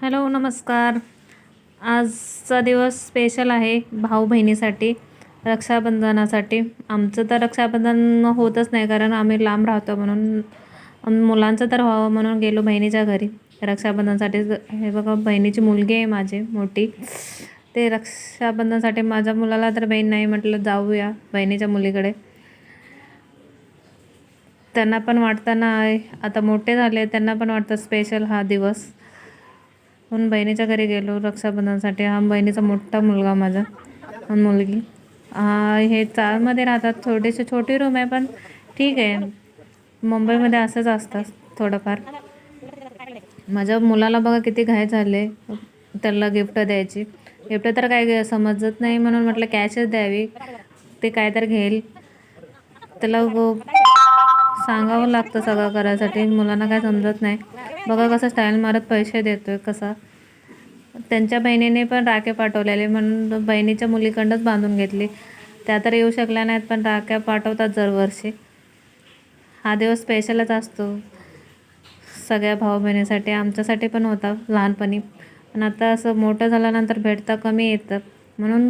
Hello, नमस्कार. आजचा दिवस स्पेशल आहे भाऊ बहिणीसाठी, रक्षाबंधनासाठी. आमचं तर रक्षाबंधन होतच नाही कारण आम्ही लांब राहतो म्हणून. मुलांचं तर व्हावं म्हणून गेलो बहिणीच्या घरी रक्षाबंधनसाठी. हे बघा, बहिणीची मुलगी आहे माझी मोठी. ते रक्षाबंधनसाठी माझ्या मुलाला तर बहीण नाही, म्हटलं जाऊया बहिणीच्या मुलीकडे. त्यांना पण वाटतं ना, आता मोठे झाले, त्यांना पण वाटतं स्पेशल हा दिवस, म्हणून बहिणीच्या घरी गेलो रक्षाबंधनसाठी. हा बहिणीचा मोठा मुलगा माझा आणि मुलगी. हे चाळमध्ये राहतात. थोडीशी छोटी रूम आहे, पण ठीक आहे. मुंबईमध्ये असंच असतं थोडंफार. माझ्या मुलाला बघा किती घाई झाले त्याला गिफ्ट द्यायची. गिफ्ट तर काय समजत नाही म्हणून म्हटलं कॅशच द्यावी, ते काय तर घेईल. त्याला सांगावं लागतं सगळं करायसाठी. मुलांना काय समजत नाही. बघा कसं स्टाईल मारत पैसे देतोय कसा. त्यांच्या बहिणीने पण राख्या पाठवलेले म्हणून बहिणीच्या मुलीकडनंच बांधून घेतली. त्या तर येऊ शकल्या नाहीत, पण राख्या पाठवतात दरवर्षी. हा दिवस स्पेशलच असतो सगळ्या भाऊ बहिणीसाठी. आमच्यासाठी पण होता लहानपणी, पण आता असं मोठं झाल्यानंतर भेटता कमी येतं, म्हणून